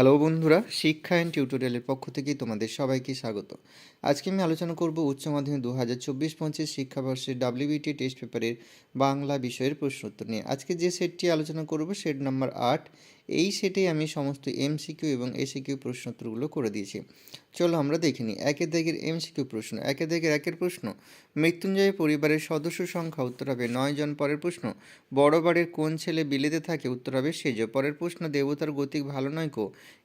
Hello বন্ধুরা, শিক্ষা and টিউটোরিয়ালের পক্ষ থেকে তোমাদের সবাইকে স্বাগত। আজকে আমি আলোচনা করব উচ্চ মাধ্যমিক 2024-25 শিক্ষাবর্ষের WBT টেস্ট পেপারের বাংলা বিষয়ের প্রশ্নোত্তর নিয়ে। আজকে যে সেটটি আলোচনা করব সেট নাম্বার 8। এই সেটে আমি সমস্ত MCQ এবং ACQ প্রশ্নোত্তরগুলো করে দিয়েছি। চলো আমরা দেখে নিই। একের দাগের MCQ প্রশ্ন। একের দাগের একের প্রশ্ন, মৃত্যুঞ্জয় পরিবারের সদস্য সংখ্যা, উত্তর হবে 9 জন। পরের প্রশ্ন, বড় বাড়ির কোন ছেলে বিলেতে থাকে, উত্তর হবে সেজ। পরের প্রশ্ন, দেবতার গতিক ভালো নয় কো,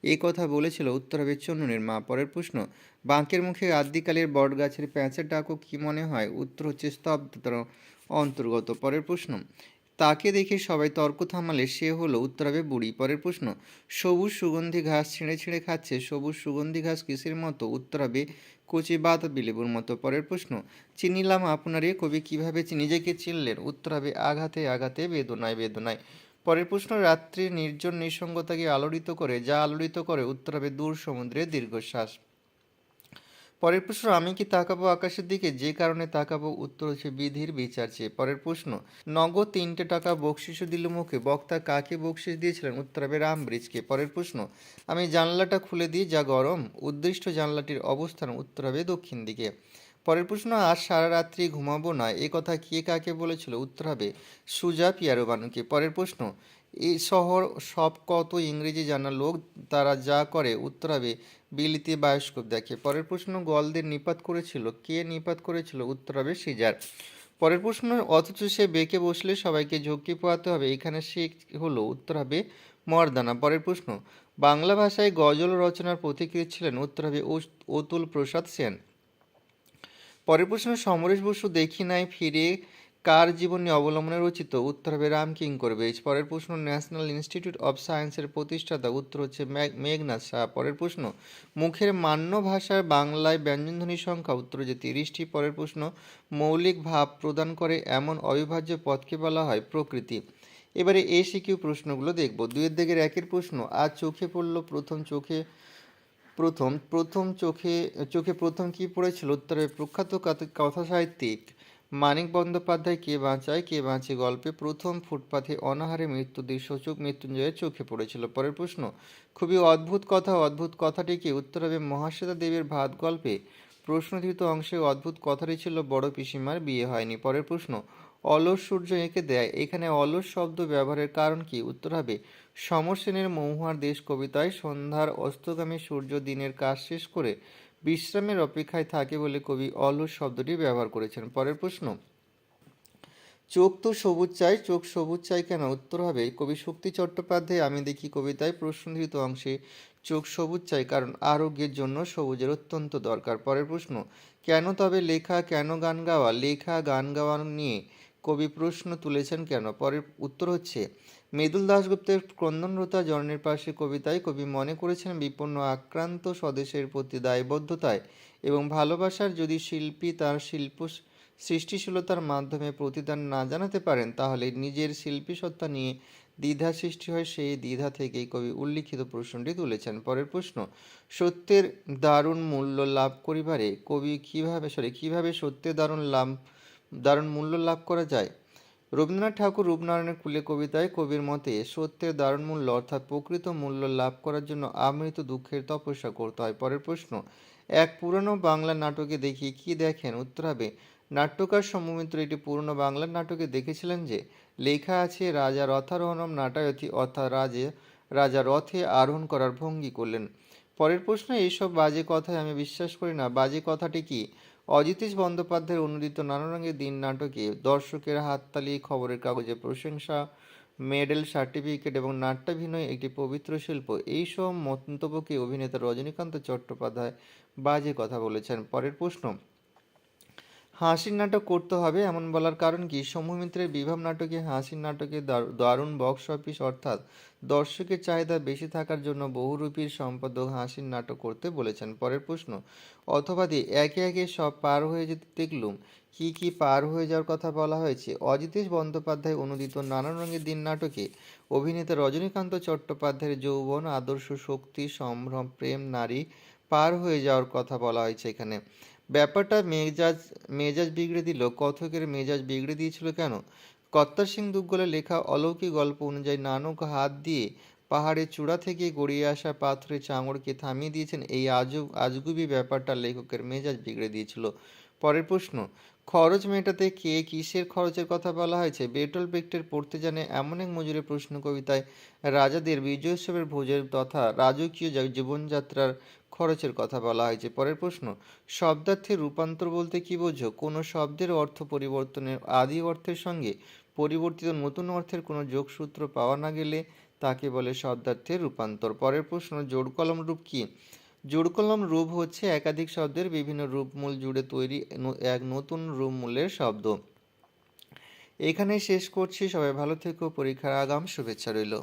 এই কথা বলেছিল, উত্তর হবে চন্ননের মা। পরের প্রশ্ন, বাঁকের মুখে আদ্যিকালের বটগাছের প্যাঁচের ডাকও কি মনে হয়, উত্তর হচ্ছে স্তব্ধতার অন্তর্গত। পরের প্রশ্ন, তাকে দেখে সবাই তর্ক থামালে সে হলো, উত্তর হবে বুড়ি। পরের প্রশ্ন, সবুজ সুগন্ধি ঘাস ছিঁড়ে ছিঁড়ে খাচ্ছে, সবুজ সুগন্ধি ঘাস কিসের মতো, উত্তর হবে কচি বাতাবি লেবুর মতো। পরের প্রশ্ন, চিনিলাম আপনারে, কবি কিভাবে নিজেকে চিনলেন, উত্তর হবে আঘাতে আঘাতে বেদনায় বেদনায়। পরের প্রশ্ন, রাত্রির নির্জন নিঃসঙ্গতাকে আলোড়িত করে, যা আলোড়িত করে, উত্তর হবে দূর সমুদ্রের দীর্ঘশ্বাস। পরের প্রশ্ন, আমি কি তাকাবো আকাশের দিকে, যে কারণে তাকাবো, উত্তর হচ্ছে বিধির বিচার চেয়ে। পরের প্রশ্ন, নগদ 3টে টাকা বকশিস দিল মুখে, বক্তা কাকে বকশিস দিয়েছিলেন, উত্তর হবে রামব্রিজকে। পরের প্রশ্ন, আমি জানলাটা খুলে দিই যা গরম, উদ্দিষ্ট জানলাটির অবস্থান, উত্তর হবে দক্ষিণ দিকে। পরের প্রশ্ন, আজ সারা রাত্রি ঘুমাবো না, এ কথা কে কাকে বলেছিল, উত্তর হবে সুজা পিয়ারোবানুকে। পরের প্রশ্ন, এই শহর সব কত ইংরেজি জানা লোক, তারা যা করে, উত্তর হবে বিলিতি বায়োস্কোপ দেখে। পরের প্রশ্ন, গলদের নিপাত করেছিল, কে নিপাত করেছিল, উত্তর হবে সিজার। পরের প্রশ্ন, অথচ সে বেঁকে বসলে সবাইকে ঝক্কি পোয়াতে হবে, এখানে সে হলো, উত্তর হবে মর্দানা। পরের প্রশ্ন, বাংলা ভাষায় গজল রচনার পথিকৃৎ ছিলেন, উত্তর হবে অতুল প্রসাদ সেন। পরের প্রশ্ন, সমরেশ বসু দেখি নাই ফিরে কার জীবনী অবলম্বনে রচিত, উত্তর হবে রামকিঙ্কর বেইজ। পরের প্রশ্ন, ন্যাশনাল ইনস্টিটিউট অব সায়েন্সের প্রতিষ্ঠাতা, উত্তর হচ্ছে মেঘনাথ শাহ। পরের প্রশ্ন, মুখের মান্য ভাষার বাংলায় ব্যঞ্জনধ্বনির সংখ্যা, উত্তর হচ্ছে 30টি। পরের প্রশ্ন, মৌলিক ভাব প্রদান করে এমন অবিভাজ্য পদকে বলা হয় প্রকৃতি। এবারে এসিকিউ প্রশ্নগুলো দেখব। 2 দিকের একের প্রশ্ন, আজ চোখে পড়ল প্রথম চোখে প্রথম প্রথম চোখে চোখে প্রথম কি পড়েছিল, উত্তরে প্রখ্যাত কথাসাহিত্যিক মানিক বন্দ্যোপাধ্যায় কে বাঁচায় কে বাঁচে গল্পে প্রথম ফুটপাথে অনাহারে মৃত্যু দৃশ্যচোখ মৃত্যুঞ্জয়ের চোখে পড়েছিল। পরের প্রশ্ন, খুবই অদ্ভুত কথা, অদ্ভুত কথাটি কি, উত্তর হবে মহাশ্বেতা দেবীর ভাত গল্পে প্রশ্নধৃত অংশে অদ্ভুত কথাটি ছিল বড় পিসিমার বিয়ে হয়নি। পরের প্রশ্ন, অলস সূর্য এঁকে দেয়, এখানে অলস শব্দ ব্যবহারের কারণ কি, উত্তর হবে সমর সেনের মহুয়ার দেশ কবিতায় সন্ধ্যার অস্তগামী সূর্য দিনের কাজ শেষ করে বিশ্রামের অপেক্ষায় থাকে বলে কবি অলস শব্দটি ব্যবহার করেছেন। পরের প্রশ্ন, চোখ তো সবুজ চাই, চোখ সবুজ চাই কেন, উত্তর হবে কবি শক্তি চট্টোপাধ্যায় আমি দেখি কবিতায় প্রশ্নধৃত অংশে চোখ সবুজ চাই কারণ আরোগ্যের জন্য সবুজের অত্যন্ত দরকার। পরের প্রশ্ন, কেন তবে লেখা কেন গান গাওয়া, লেখা গান গাওয়া নিয়ে কবি প্রশ্ন তুলেছেন কেন। পরের উত্তর হচ্ছে মৃদুল দাশগুপ্তের ক্রন্দনরতা জননীর পাশে কবিতায় কবি মনে করেছেন বিপন্ন আক্রান্ত স্বদেশের প্রতি দায়বদ্ধতায় এবং ভালোবাসার যদি শিল্পী তার শিল্প সৃষ্টিশীলতার মাধ্যমে প্রতিদান না জানাতে পারেন তাহলে নিজের শিল্পী সত্তা নিয়ে দ্বিধা সৃষ্টি হয়, সেই দ্বিধা থেকেই কবি উল্লিখিত প্রশ্নটি তুলেছেন। পরের প্রশ্ন, সত্যের দারুণ মূল্য লাভ করিবারে কবি কিভাবে সত্যের দারুণ মূল্য লাভ করা যায়। রবীন্দ্রনাথ ঠাকুর রূপনারায়ণের কুলে কবিতায় কবির মতে সত্যের দারুণ মূল্য অর্থাৎ প্রকৃত মূল্য লাভ করার জন্য আমৃত দুঃখের তপস্যা করতে হয়। পরের প্রশ্ন, এক পুরনো বাংলা নাটকে দেখি কি দেখেন, উত্তর হবে নাট্যকার সৌমিত্র একটি পুরনো বাংলা নাটকে দেখেছিলেন যে লেখা আছে রাজা রথারোহণম নাটায়তি অর্থাৎ রাজা রথে আরোহণ করার ভঙ্গি করলেন। পরের প্রশ্ন, এইসব বাজে কথায় আমি বিশ্বাস করি না, বাজে কথাটি কি। অজিতেশ বন্দ্যোপাধ্যায়ের অনুদিত নানা রঙের দিন নাটকে দর্শকের হাততালি, খবরের কাগজে প্রশংসা, মেডেল সার্টিফিকেট এবং নাট্যাভিনয় একটি পবিত্র শিল্প, এইসব মন্তব্যকে অভিনেতা রজনীকান্ত চট্টোপাধ্যায় বাজে কথা বলেছেন। পরের প্রশ্ন, হাসির নাটক করতে হবে এমন বলার কারণ কি। সৌমিত্রের বিভব নাটকে হাসির নাটকে দারুণ বক্স অফিস অর্থাৎ দর্শকের চাহিদা বেশি থাকার জন্য বহুরূপীর সম্পাদক হাসির নাটক করতে বলেছেন। পরের প্রশ্ন, অথবাদি একে একে সব পার হয়ে যেতে দেখলুম, কি কি পার হয়ে যাওয়ার কথা বলা হয়েছে। অজিতেশ বন্দ্যোপাধ্যায় অনুদিত নানান রঙের দিন নাটকে অভিনেতা রজনীকান্ত চট্টোপাধ্যায়ের যৌবন, আদর্শ, শক্তি, সম্ভ্রম, প্রেম, নারী পার হয়ে যাওয়ার কথা বলা হয়েছে। এখানে ব্যাপারটা মেজাজ বিগড়ে দিল, কথকের মেজাজ বিগড়ে দিয়েছিল কেন। কর্তার সিং দুগ্গলের লেখা অলৌকিক গল্প অনুযায়ী নানক হাত দিয়ে পাহাড়ের চূড়া থেকে গড়িয়ে আসা পাথরের চাঙড়কে থামিয়ে দিয়েছেন, এই আজগুবি ব্যাপারটা লেখকের মেজাজ বিগড়ে দিয়েছিল। পরের প্রশ্ন, খরচ মেটাতে কে কিসের খরচের কথা বলা হয়েছে? বেটল ব্রেক্টের পড়তে জানে এমন এক মজুরের প্রশ্ন কবিতায় রাজাদের বিজয়োৎসবের ভোজের তথা রাজকীয় জীবনযাত্রার খরচের কথা বলা হয়েছে। পরের প্রশ্ন, শব্দার্থের রূপান্তর বলতে কী বোঝো? কোনো শব্দের অর্থ পরিবর্তনের আদি অর্থের সঙ্গে পরিবর্তিত নতুন অর্থের কোনো যোগসূত্র পাওয়া না গেলে তাকে বলে শব্দার্থের রূপান্তর। পরের প্রশ্ন, জোড়কলম রূপ কি? জোড়কলম রূপ হচ্ছে একাধিক শব্দের বিভিন্ন রূপমূল জুড়ে তৈরি এক নতুন রূপমূলের শব্দ। এখানেই শেষ করছি। সবাই ভালো থেকো। পরীক্ষার আগাম শুভেচ্ছা রইল।